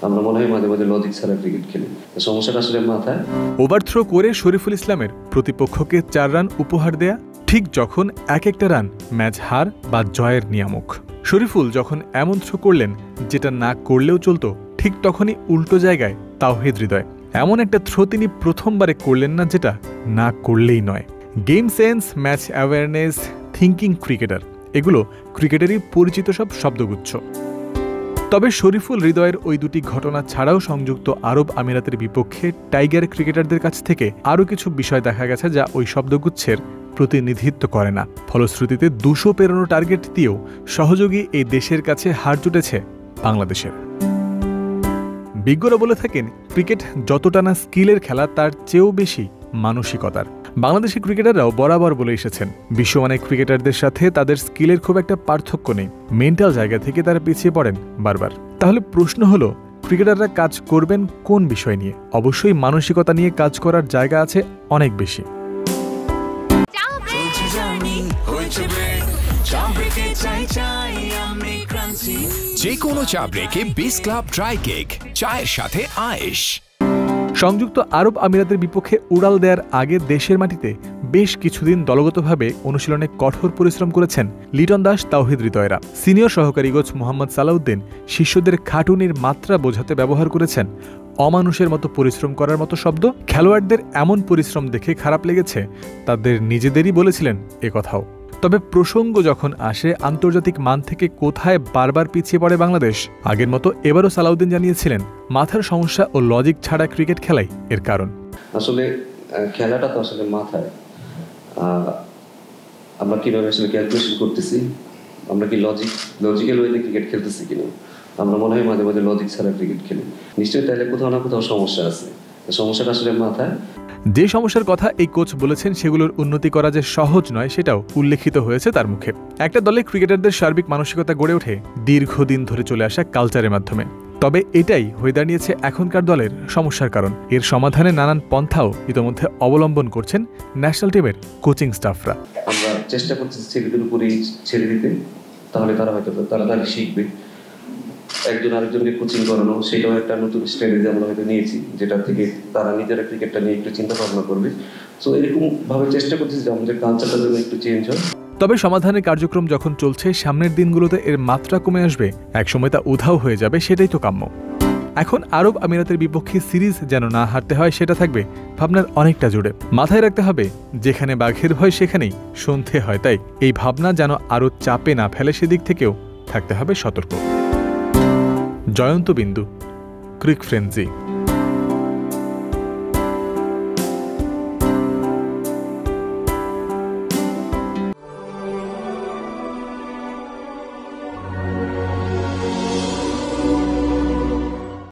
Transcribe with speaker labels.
Speaker 1: আমরা মনে হয় মাঝে মাঝে লজিক ছাড়া ক্রিকেট খেলি, সমস্যাটা আসলে মাথায়।
Speaker 2: ওভারথ্রো করে শরীফুল ইসলামের প্রতিপক্ষকে 4 রান উপহার দেয়া, ঠিক যখন এক একটা রান ম্যাচ হার বা জয়ের নিয়ামক। শরীফুল যখন এমন থ্রো করলেন যেটা না করলেও চলতো, ঠিক তখনই উল্টো জায়গায় তাওহিদ হৃদয় এমন একটা থ্রো তিনি প্রথমবারে করলেন না, যেটা না করলেই নয়। Game sense, match awareness, thinking cricketer, এগুলো ক্রিকেটেরই পরিচিত সব শব্দগুচ্ছ। তবে শরীফুল হৃদয়ের ওই দুটি ঘটনা ছাড়াও সংযুক্ত আরব আমিরাতের বিপক্ষে টাইগার ক্রিকেটারদের কাছ থেকে আরও কিছু বিষয় দেখা গেছে যা ওই শব্দগুচ্ছের প্রতিনিধিত্ব করে না। ফলশ্রুতিতে 200 পেরোনো টার্গেট দিয়েও সহযোগী এই দেশের কাছে হার জুটেছে বাংলাদেশের। বিজ্ঞরা বলে থাকেন, ক্রিকেট যতটা না স্কিলের খেলা, তার চেয়েও বেশি মানসিকতার। বাংলাদেশি ক্রিকেটাররাও বরাবর বলে এসেছেন, বিশ্বমানের ক্রিকেটারদের সাথে তাদের স্কিলের খুব একটা পার্থক্য নেই, মেন্টাল জায়গা থেকে তারা পিছিয়ে পড়েন বারবার। তাহলে প্রশ্ন হলো, ক্রিকেটাররা কাজ করবেন কোন বিষয় নিয়ে? অবশ্যই মানসিকতা নিয়ে কাজ করার জায়গা আছে অনেক বেশি।
Speaker 3: যে কোনো চা ব্রেকে বিস ক্লাব ড্রাই কেক, চায়ের সাথে আয়েশ।
Speaker 2: সংযুক্ত আরব আমিরাতের বিপক্ষে উড়াল দেওয়ার আগে দেশের মাটিতে বেশ কিছুদিন দলগতভাবে অনুশীলনে কঠোর পরিশ্রম করেছেন লিটন দাস, তাওহিদ হৃদয়রা। সিনিয়র সহকারী কোচ মোহাম্মদ সালাউদ্দিন শিষ্যদের খাটুনির মাত্রা বোঝাতে ব্যবহার করেছেন অমানুষের মতো পরিশ্রম করার মতো শব্দ। খেলোয়াড়দের এমন পরিশ্রম দেখে খারাপ লেগেছে, তাদের নিজেদেরই বলেছিলেন এ কথাও। তবে প্রসঙ্গ যখন আসে আন্তর্জাতিক মান থেকে কোথায় বারবার পিছিয়ে পড়ে বাংলাদেশ, আগের মতো এবারও সালাউদ্দিন জানিয়েছিলেন মাথার সমস্যা ও লজিক ছাড়া ক্রিকেট খেলাই এর কারণ।
Speaker 1: আসলে খেলাটা তো আসলে মাথায়, আমরা কিভাবে আসলে ক্যালকুলেশন করতেছি, আমরা কি লজিক্যাল ওয়েতে ক্রিকেট খেলতেছি কিনা। আমরা মনে হয় মাঝে মাঝে লজিক ছাড়া ক্রিকেট খেলি, নিশ্চয়ই তাহলে কোথাও না কোথাও সমস্যা আছে। সমস্যাটা আসলে মাথায়।
Speaker 2: যে সমস্যার কথা এই কোচ বলেছেন সেগুলোর উন্নতি করা যে সহজ নয়, সেটাও উল্লেখিত হয়েছে তার মুখে। একটা দলে ক্রিকেটারদের সার্বিক মানসিকতা গড়ে ওঠে দীর্ঘদিন ধরে চলে আসা কালচারের মাধ্যমে। তবে এটাই হয়ে দাঁড়িয়েছে এখনকার দলের সমস্যার কারণ। এর সমাধানে নানান পন্থাও ইতোমধ্যে অবলম্বন করছেন ন্যাশনাল টিমের কোচিং স্টাফরা।
Speaker 1: আমরা চেষ্টা করছি ছেলেদের উপরেই ছেড়ে দিতে, তাহলে তারা হয়তো তাড়াতাড়ি শিখবে। একজন আরেকজনকে কোচিং করানো, সেটাও একটা নতুন স্ট্র্যাটেজি আমরা হয়তো নিয়েছি, যেটা থেকে তারা নিজেরা ক্রিকেটটা নিয়ে একটু চিন্তা ভাবনা করবে। সো এরকম ভাবে চেষ্টা করতেছি যে আমাদের কালচারটা যেন একটু চেঞ্জ হয়।
Speaker 2: তবে সমাধানের কার্যক্রম যখন চলছে, সামনের দিনগুলোতে এর মাত্রা কমে আসবে, একসময় তা উধাও হয়ে যাবে, সেটাই তো কাম্য। এখন আরব আমিরাতের বিপক্ষে সিরিজ যেন না হারতে হয়, সেটা থাকবে ভাবনার অনেকটা জুড়ে। মাথায় রাখতে হবে, যেখানে বাঘের ভয় সেখানেই সন্ধে হয়, তাই এই ভাবনা যেন আরও চাপে না ফেলে, সেদিক থেকেও থাকতে হবে সতর্ক। জয়ন্ত বিন্দু, ক্রিক ফ্রেন্সি।